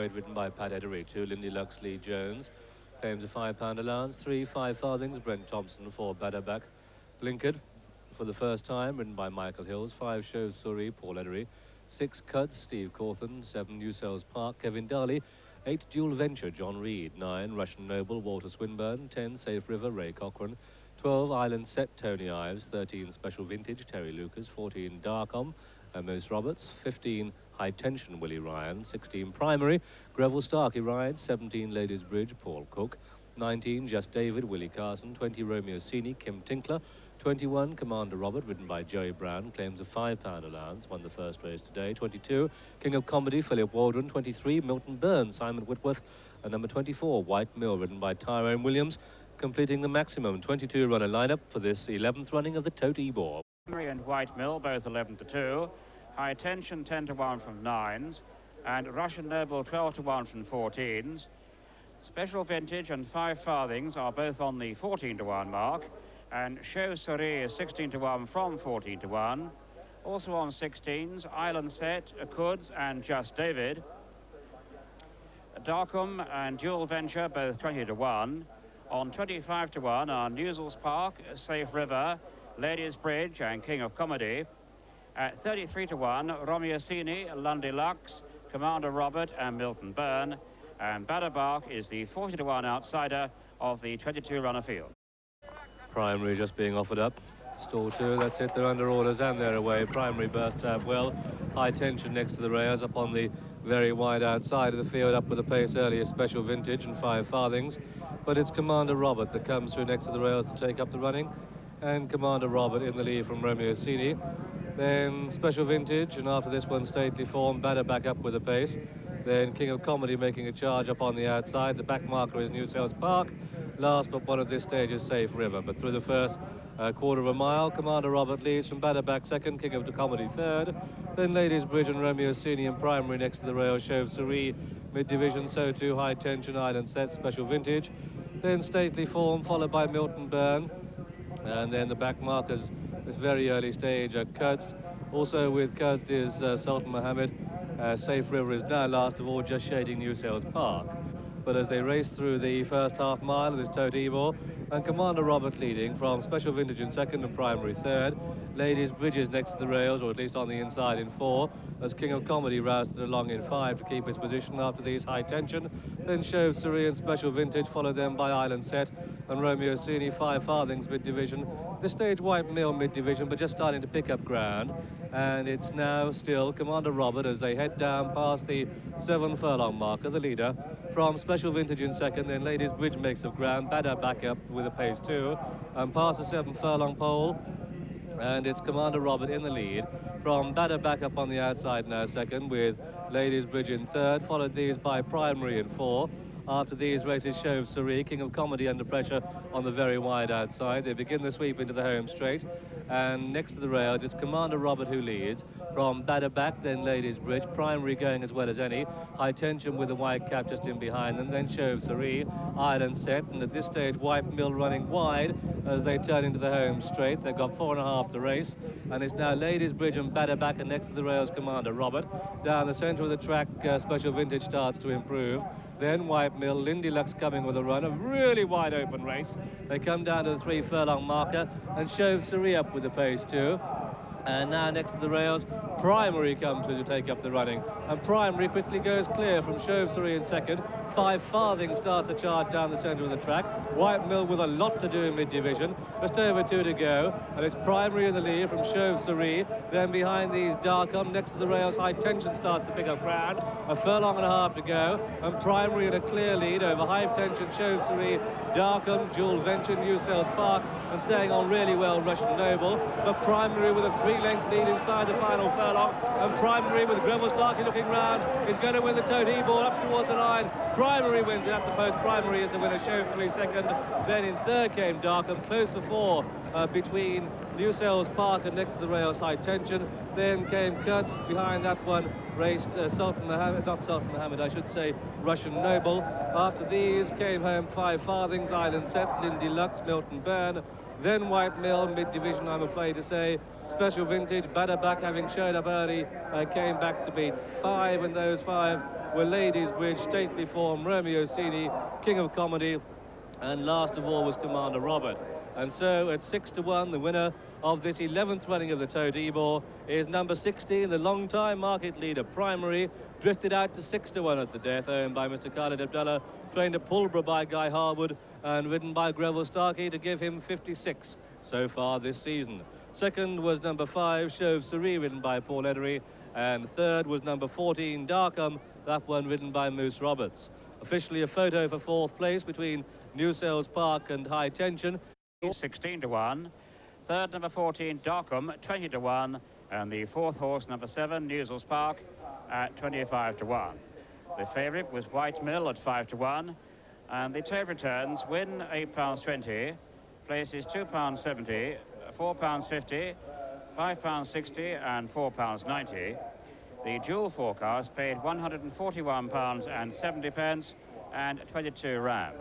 Ridden by Pat Edery, 2 Lindy Lux, Lee Jones. Claims a £5 allowance, 3 5 farthings, Brent Thompson, 4 Badderback. Blinkered for the first time, ridden by Michael Hills, 5 Shows Surrey, Paul Edery, 6 Cuds, Steve Cawthon, 7 New Cells Park, Kevin Darley, 8 Dual Venture, John Reed, 9 Russian Noble, Walter Swinburne, 10 Safe River, Ray Cochrane, 12 Island Set, Tony Ives, 13 Special Vintage, Terry Lucas, 14 Darkom, Mose Roberts, 15 High Tension, Willie Ryan, 16 Primary, Greville Starkey rides, 17 Ladies Bridge, Paul Cook, 19 Just David, Willie Carson, 20 Romeo Sini, Kim Tinkler, 21 Commander Robert, ridden by Joey Brown, claims a £5 allowance, won the first race today. 22 King of Comedy, Philip Waldron, 23 Milton Burns, Simon Whitworth, and number 24 White Mill, ridden by Tyrone Williams, completing the maximum 22 runner lineup for this 11th running of the Tote-Ebor. And White Mill, both 11-2. High Tension 10-1 from 9s, and Russian Noble 12-1 from 14s. Special Vintage and 5 farthings are both on the 14-1 mark, and Show Surrey is 16-1 from 14-1. Also on 16s, Island Set, Cuds and Just David. Darkom and Dual Venture, both 20-1. On 25-1 are Newsells Park, Safe River, Ladies Bridge and King of Comedy. At 33-1, Romeo Sini, Lundy Lux, Commander Robert and Milton Byrne. And Badderbark is the 40-1 outsider of the 22-runner field. Primary just being offered up. Stall 2, that's it, they're under orders and they're away. Primary bursts out well. High Tension next to the rails, up on the very wide outside of the field, up with the pace earlier, Special Vintage and 5 farthings. But it's Commander Robert that comes through next to the rails to take up the running. And Commander Robert in the lead from Romeo Sini. Then Special Vintage, and after this one, Stately Form, Batter back up with the pace. Then King of Comedy making a charge up on the outside. The back marker is New Cells Park. Last but one at this stage is Safe River. But through the first quarter of a mile, Commander Robert leads from Batter back second, King of Comedy third. Then Ladies Bridge and Romeo Sini in primary next to the rail. Show Surrey mid-division, so too High Tension, Island Set, Special Vintage. Then Stately Form, followed by Milton Byrne. And then the back markers, this very early stage, are Cuds. Also with Cuds is Sultan Mohammed. Safe River is now last of all, just shading New Cells Park. But as they race through the first half mile of this Tote-Ebor, and Commander Robert leading from Special Vintage in second and Primary third. Ladies Bridges next to the rails, or at least on the inside in 4, as King of Comedy roused along in 5 to keep his position after these High Tension. Then Show Surrey and Special Vintage, followed them by Island Set and Romeo Sini, 5 farthings mid-division. This stage White Mill mid-division, but just starting to pick up ground. And it's now still Commander Robert as they head down past the 7 furlong marker, the leader, from Special Vintage in second. Then Ladies Bridge makes of ground, Badder back up with a pace too, and past the 7 furlong pole. And it's Commander Robert in the lead from Badder back up on the outside now second, with Ladies Bridge in third, followed these by Primary in 4. After these races, Show Surrey, King of Comedy under pressure on the very wide outside. They begin the sweep into the home straight, and next to the rails it's Commander Robert who leads from Badder back, then Ladies Bridge, Primary going as well as any, High Tension with the white cap just in behind them, then Show Surrey, Island Set, and at this stage White Mill running wide as they turn into the home straight. They've got 4.5 to race, and it's now Ladies Bridge and Badder back, and next to the rails Commander Robert. Down the centre of the track, Special Vintage starts to improve. Then White Mill, Lindy Lux coming with a run, a really wide open race. They come down to the 3 furlong marker, and Show Surrey up with the pace too. And now next to the rails, Primary comes to take up the running. And Primary quickly goes clear from Show Surrey in second. 5 farthings starts a charge down the centre of the track. White Mill with a lot to do in mid-division. Just over 2 to go. And it's Primary in the lead from Show Surrey. Then behind these Darkom, next to the rails, High Tension starts to pick up ground. A furlong and a half to go. And Primary in a clear lead over High Tension, Show Surrey, Darkom, Dual Venture, New Cells Park, and staying on really well Russian Noble. But Primary with a 3-length lead inside the final furlong. And Primary with Greville Starkey looking round is going to win the Tote-Ebor up towards the line. Primary wins it at the post. Primary is the winner. Show Surrey second. Then in third came Darkom, close for 4 between New Cells Park and next to the rails High Tension. Then came Cuds. Behind that one raced Sultan Mohammed, not Sultan Mohammed, I should say Russian Noble. After these came home 5 farthings, Island Set, Lindy Lux, Milton Byrne. Then White Mill, mid-division, I'm afraid to say. Special Vintage, Badder back having showed up early, came back to beat 5, and those 5 were Ladies Bridge, Stately Form, Romeo Cini, King of Comedy, and last of all was Commander Robert. And so at 6-1, the winner of this 11th running of the Tote-Ebor is number 16, the long-time market leader, Primary, drifted out to 6-1 at the death, owned by Mr. Khalid Abdullah, trained at Pulborough by Guy Harwood, and ridden by Greville Starkey to give him 56 so far this season. Second was number 5, Chauve Souris, ridden by Paul Edery, and third was number 14, Darkham, that one ridden by Moose Roberts. Officially a photo for 4th place between New Sales Park and High Tension. 16-1. Third, number 14, Darkham, 20-1. And the 4th horse, number 7, Newsels Park, at 25-1. The favourite was White Mill at 5-1. And the tape returns win £8.20, places £2.70, £4.50, £5.60 and £4.90. The dual forecast paid £141.70 and 22 rand.